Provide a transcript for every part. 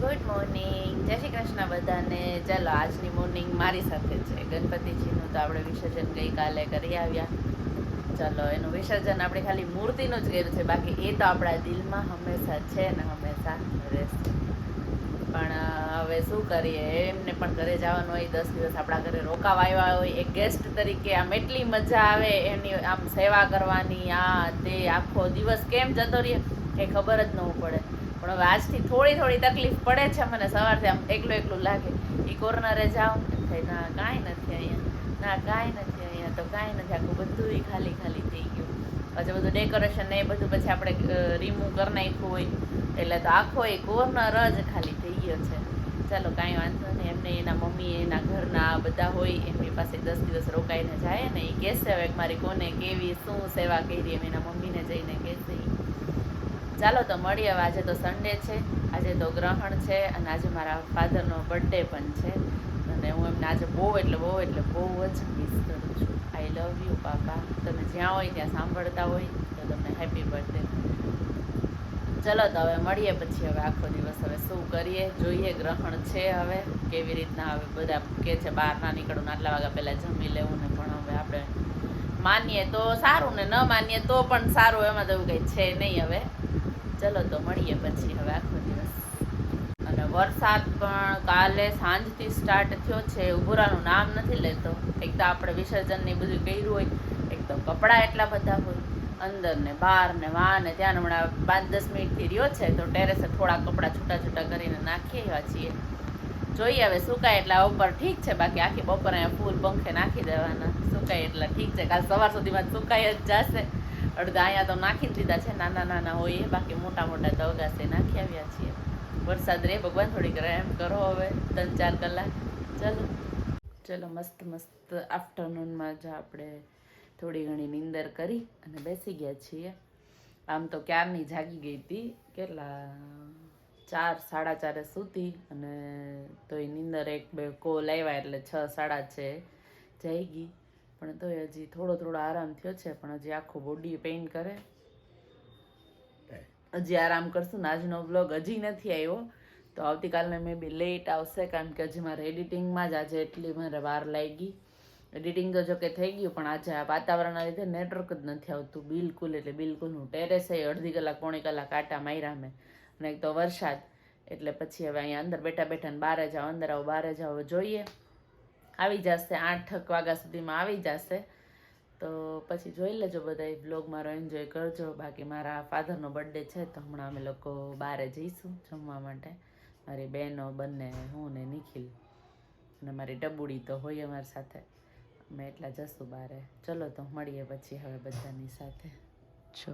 Good morning, જય શ્રી કૃષ્ણ બધાને. ચાલો આજની મોર્નિંગ મારી સાથે છે. ગણપતિજીનું તો આપણે વિસર્જન ગઈકાલે કરી આવ્યા. ચાલો એનું વિસર્જન આપણે ખાલી મૂર્તિનું જ કર્યું છે, બાકી એ તો આપણા દિલમાં હંમેશા છે ને હંમેશા રહેશે. પણ હવે શું કરીએ, એમને પણ ઘરે જવાનું હોય, 10 દિવસ આપણા ઘરે રોકાવા આવ્યા હોય, એક ગેસ્ટ તરીકે આમ એટલી મજા આવે એની આમ સેવા કરવાની. આ તે આખો દિવસ કેમ જતો રહે એ ખબર જ ન પડે. પણ હવે આજથી થોડી તકલીફ પડે છે મને. સવારથી આમ એકલું લાગે. એ કોર્નરે જાઉં થાય ના કાંઈ નથી અહીંયા, ના કાંઈ નથી અહીંયા, તો કાંઈ નથી, આખું બધું ખાલી થઈ ગયું. પછી બધું ડેકોરેશન ને એ બધું પછી આપણે રિમૂવ કરી નાખ્યું હોય એટલે તો આખો એ કોર્નર જ ખાલી થઈ ગયો છે. ચાલો કાંઈ વાંધો નહીં. એમને એના મમ્મી એના ઘરના બધા હોય એમની પાસે 10 દિવસ રોકાઈને જાય ને, એ કહેશે હવે મારી કોને કેવી શું સેવા કરી એમ એના મમ્મીને જઈને કહેશે. ચાલો તો મળીએ. હવે આજે તો સન્ડે છે, આજે તો ગ્રહણ છે અને આજે મારા ફાધરનો બર્થડે પણ છે અને હું એમને આજે બહુ જ મિસ કરું છું. આઈ લવ યુ પાપા. તમે જ્યાં હોય ત્યાં સાંભળતા હોય તો તમને હેપી બર્થડે. ચલો તો હવે મળીએ પછી. હવે આખો દિવસ હવે શું કરીએ જોઈએ. ગ્રહણ છે હવે કેવી રીતના, હવે બધા કહે છે બહાર ના નીકળવું, આટલા વાગ્યા પહેલાં જમી લેવું ને, પણ હવે આપણે માનીએ તો સારું ને ન માનીએ તો પણ સારું, એમાં તો એવું કંઈ છે નહીં. હવે ચલો તો મળીએ પછી હવે આખો દિવસ. અને વરસાદ પણ કાલે સાંજથી સ્ટાર્ટ થયો છે, ઉભરાનું નામ નથી લેતો. એક તો આપણે વિસર્જનની બધું કર્યું હોય, એક તો કપડાં એટલા બધા હોય અંદર ને બહાર ને વાં ને ત્યાં. હમણાં 5-10 મિનિટથી રહ્યો છે તો ટેરેસે થોડા કપડાં છૂટા કરીને નાખી આવ્યા છીએ. જોઈએ હવે સુકાય એટલા ઉપર ઠીક છે, બાકી આખી બપોર અહીંયા ફૂલ પંખે નાખી દેવાના. સુકાય એટલા ઠીક છે, કાલ સવાર સુધીમાં સુકાઈ જ જશે. અડધા અહીંયા તો નાખી દીધા છે, નાના હોય એ, બાકી મોટા તો અગાસે નાખી આવ્યા છીએ. વરસાદ રે ભગવાન, થોડીક એમ કરો હવે 3-4 કલાક. ચલો મસ્ત આફ્ટરનૂનમાં જ આપણે થોડી ઘણી નીંદર કરી અને બેસી ગયા છીએ. આમ તો ક્યારની જાગી ગઈ હતી, કેટલા 4-4:30 સૂતી અને તો એ નીંદર 1-2 કોલ આવ્યા એટલે 6-6:30 જાગી. પણ તો હજી થોડો આરામ થયો છે, પણ હજી આખું બોડી પેઇન કરે. હજી આરામ કરશું ને. આજનો વ્લોગ હજી નથી આવ્યો તો આવતીકાલને મે બી લેટ આવશે, કારણ કે હજી મારે એડિટિંગમાં જ આજે એટલી મારે વાર લાગી. એડિટિંગ તો જો કે થઈ ગયું, પણ આજે આ વાતાવરણના લીધે નેટવર્ક જ નથી આવતું બિલકુલ. એટલે બિલકુલનું ટેરેસે અડધી કલાક પોણી કલાક આટા માર્યા મેં, અને એક તો વરસાદ. એટલે પછી હવે અહીંયા અંદર બેઠા ને બહાર જાઓ, અંદર આવો બહાર જાઓ. જોઈએ આવી જશે 8 વાગ્યા સુધીમાં આવી જશે તો પછી જોઈ લેજો બધા. બ્લોગ મારો એન્જોય કરજો. બાકી મારા ફાધરનો બર્થડે છે તો હમણાં અમે લોકો બહાર જઈશું જમવા માટે. મારી બહેનો બંને, હું ને નિખિલ અને મારી ડબુડી તો હોય અમારી સાથે. અમે એટલા જશું બહાર. ચલો તો મળીએ પછી હવે બધાની સાથે. છો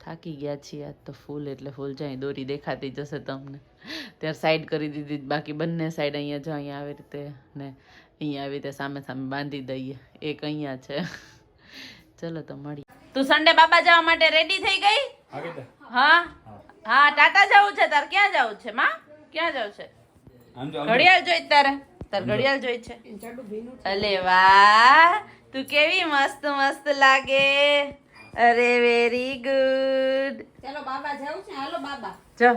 થાકી ગયા છીએ આજ તો ફૂલ, એટલે ફૂલ જાય દોરી દેખાતી જશે તમને. ત્યારે સાઈડ કરી દીધી, બાકી બંને સાઈડ અહીંયા જો અહીંયા આવી રીતે ને અહીંયા આવી રીતે સામે બાંધી દઈએ. એક અહીંયા છે. ચલો તો મળીએ. તું સન્ડે બાબા જવા માટે રેડી થઈ ગઈ? હા ટાટા જવું છે તાર? ક્યાં જવું છે માં? ક્યાં જવું છે? ઘડિયાળ જોઈ તારે? તાર ઘડિયાળ જોઈ છે? અલે વાહ, તું કેવી મસ્ત લાગે. અરે વેરી ગુડ. ચાલો બાબા જાવું છે, હાલો બાબા. જો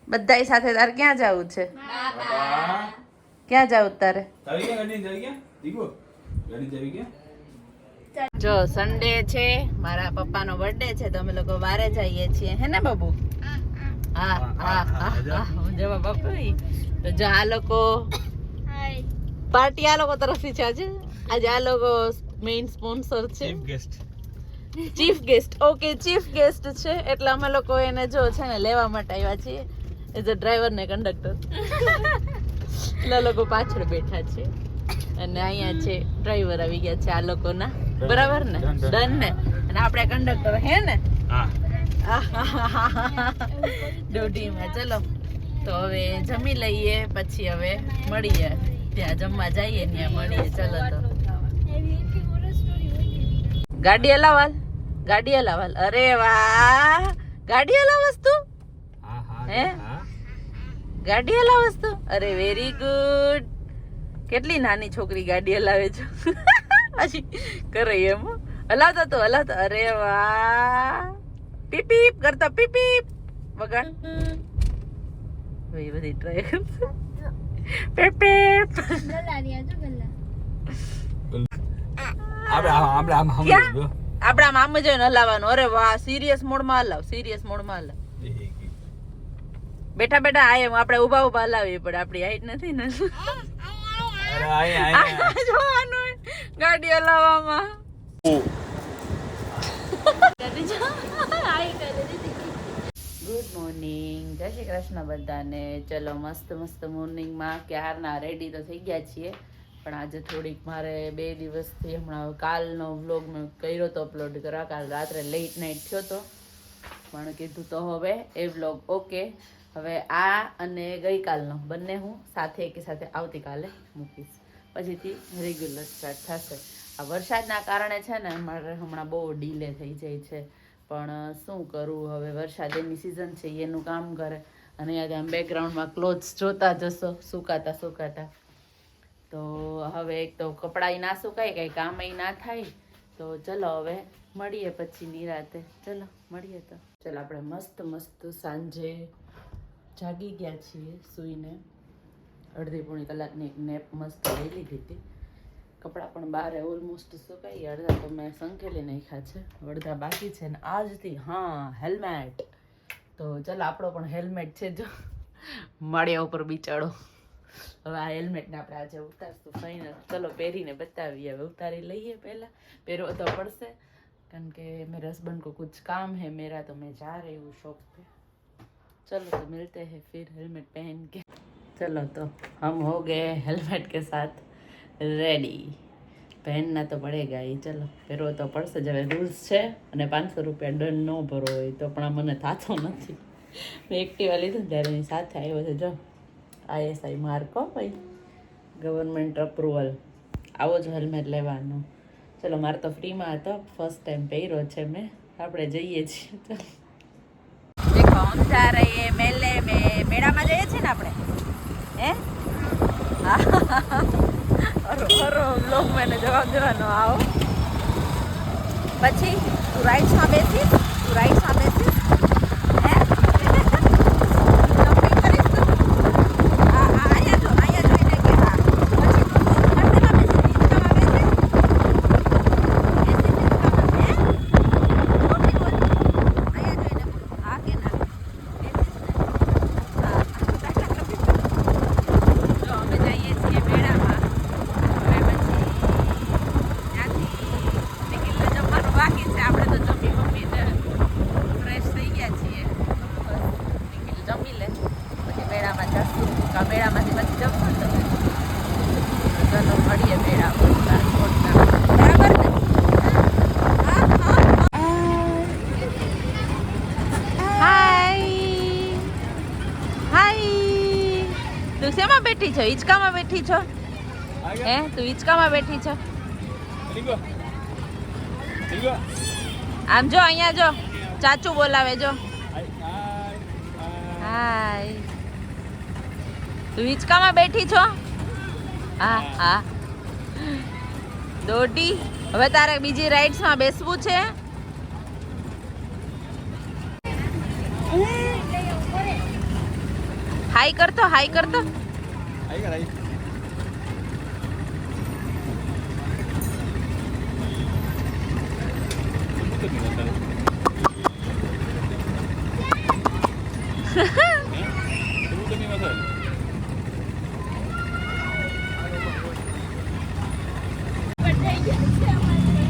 બધાય સાથે તારે ક્યાં જવું છે? ક્યાં જવું તારે? જો સન્ડે છે, મારા પપ્પાનો બર્થડે છે તો અમે લોકો બહાર જઈએ છીએ, હે ને બાબુ? હા જવા બાપુ. તો જો આ લોકો પાર્ટી આ લોકો તરફથી છે. આજે આ લોકો મેઇન સ્પોન્સર છે, chief guest. Okay, chief guest છે એટલે અમે લોકો એને જો છે ને લેવા માટે આવ્યા છીએ એઝ અ ડ્રાઈવર ને કંડક્ટર. એટલે લોકો પાછળ બેઠા છે અને અહીંયા છે ડ્રાઈવર આવી ગયા છે આ લોકોના. બરાબર ને? ડન ને? અને આપણે કંડક્ટર, હે ને? ડોડીમાં. ચલો તો હવે જમી લઈએ, પછી હવે મળીએ ત્યાં જમવા જઈએ, ત્યાં મળીએ. ચલો તો ગાડી હલાવાલ. અરે વાહ, ગાડી હલાવસ તું? હે ગાડી હલાવસ તું? અરે વેરી ગુડ. કેટલી નાની છોકરી ગાડી હલાવે છે. પછી કરે એમ હલાવતો. અરે વાહ, પીપ પીપ કરતો, પીપ પીપ વગાડ. હવે એ બધી ટ્રાય કરશે. પેપે આપણે આમ ક્યાં? જો આપણે આમ જોઈને હલાવવાનું. અરે વાહ, સિરિયસ મોડમાં હલાવ, સિરિયસ મોડમાં હલાવ. બેઠા બેઠા આયે આપણે ઊભા ઊભા હલાવવી પડે, આપણી હાઈટ નથી ને. અરે આય જોવાનું હોય ગાડી હલાવવામાં. ગુડ મોર્નિંગ, જય શ્રી કૃષ્ણ બધાને. ચલો મસ્ત મસ્ત મોર્નિંગમાં ક્યારના રેડી તો થઈ ગયા છીએ, પણ આજે થોડીક મારે 2 દિવસથી હમણાં કાલનો વ્લોગ મેં કર્યો તો અપલોડ કરવા. કાલ રાત્રે લેટ નાઇટ થયો તો, પણ કીધું તો હવે એ વ્લોગ ઓકે. હવે આ અને ગઈકાલનો બંને હું સાથે એકી સાથે આવતીકાલે મૂકીશ, પછીથી રેગ્યુલર સ્ટાર્ટ થશે. આ વરસાદના કારણે છે ને મારે હમણાં બહુ ડીલે થઈ જાય છે, પણ શું કરું હવે, વરસાદ એની સિઝન છે, એનું કામ કરે. અને આમ બેકગ્રાઉન્ડમાં ક્લોથ્સ જોતા જશો સુકાતા સુકાતા. તો હવે એક તો કપડાં ના સુકાય, કંઈ કામ ના થાય. તો ચલો હવે મળીએ પછી નિરાતે. ચલો મળીએ. તો ચલો આપણે મસ્ત મસ્ત સાંજે જાગી ગયા છીએ સૂઈને. 1.5 કલાકની એક નેપ મસ્ત લઈ લીધી હતી. કપડાં પણ બહાર ઓલમોસ્ટ સુકાઈ, અડધા તો મેં સંકેલી નાખ્યા છે, અડધા બાકી છે. ને આજથી હા હેલ્મેટ, તો ચાલો આપણો પણ હેલ્મેટ છે જો માળિયા ઉપર બિચાડો. હવે આ હેલ્મેટને આપણે આજે ઉતારશું ફાઇનલ. ચલો પહેરીને બતાવીએ. હવે ઉતારી લઈએ, પહેલાં પહેરવો તો પડશે, કારણ કે મેરે હस्बैंड को कुछ काम है मेरा, तो मैं जा रही हूँ शॉप पे. चलो तो मिलते हैं फिर हेलमेट पहन के. चलो तो हम हो गए हेलमेट के साथ रेडी. पहनना तो पड़ेगा ही. चलो પહેરવો તો પડશે જ, હવે રૂલ્સ છે. અને 500 રૂપિયા દંડ ન ભરવો હોય તો પણ આ મને થતો નથી. મેં એક્ટિવા લીધું ને ત્યારે એની સાથે આવ્યો છે જો ISI માર્ક. હો ભાઈ, ગવર્મેન્ટ અપ્રુવલ. આવો જ હેલ્મેટ લેવાનો. ચલો મારે તો ફ્રીમાં હતો, ફર્સ્ટ ટાઈમ પહેર્યો છે મેં. આપણે જઈએ છીએ. ચલો દેખો હમ જા રહે હે મેલે મેં. મેળામાં જઈએ છીએ ને આપણે, હે? અરો લોક મને જવાબ દેવાનો. આવો પછી તું રાઈટ્સમાં બેસીશ, તું રાઈટ્સમાં બેસીશ, હે? જમ્પિંગ કરીશ તું? હા અહીંયા જો, અહીંયા જોઈને કે હા. પછી તું હિંચકામાં બેસીશ, હિંચકામાં બેસીશ, હે? ખોટી બોલ. અહીંયા જોઈને હા કે ના બેસીશ ને? હા. જો અમે જઈએ છીએ મેળામાં. હવે પછી ત્યાંથી નિખિલને જમવાનું બાકી છે. આપણે તો જમી મમ્મીને ફ્રેશ થઈ ગયા છીએ. બસ નિખિલ જમી લે પછી મેળામાં જશું. કા મેળામાંથી પછી જમશું ને તમે. ચલો મળીએ મેળામાં. બરાબર ને? હાય. તું શેમાં બેઠી છો? હિંચકામાં બેઠી છો? હે, તું હિંચકામાં બેઠી છો? આમ જો, અહીંયા જો, ચાચુ બોલાવે જો. હાય. તું હિંચકામાં બેઠી છો? હા હા. દોડી. હવે તારે બીજી રાઇડ્સમાં બેસવું છે? હાય કરતો, હાય કરતો.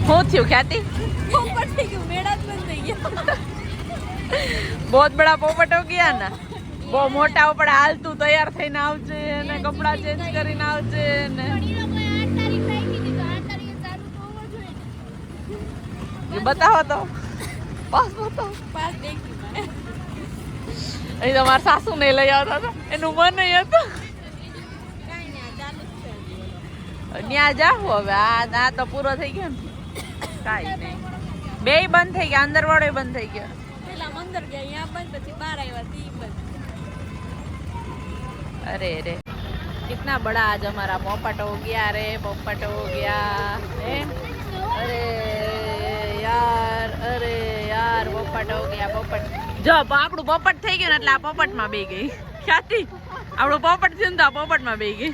શું થયું ખ્યાતિ? પોપટ થઈ ગયું, મેળા જ બંધ થઈ ગયા. बहुत बड़ा पोपट हो गया ना. બહુ મોટા ઉપર હાલતું તૈયાર થઈને આવજે ને કપડા ચેન્જ કરીને આવજે ને. એ બતાવો તો પાસ બતાવો. પાસ દેખી અહીં તો મારા સાસુ ને લઈ આવતા હતા, એનું મન નહીં હતું. ત્યાં જાવ હવે. આ તો પૂરો થઈ ગયો ને, કાંઈ નહીં. બેય બંધ થઈ ગયા, અંદર વાળો બંધ થઈ ગયો. પેલા અંદર ગયા, અહીંયા બંધ, પછી બહાર આવ્યા તી બંધ. अरे अरे कितना बड़ा आज हमारा पोपट हो गया रे, पोपट हो गया है. अरे યાર પોપટ હો ગયા. પોપટ જો આપણું પોપટ થઈ ગયું ને એટલે આ પોપટમાં બે ગઈ. ખ્યાતિ આપણો પોપટ થયું ને તો આ પોપટમાં બેહી ગઈ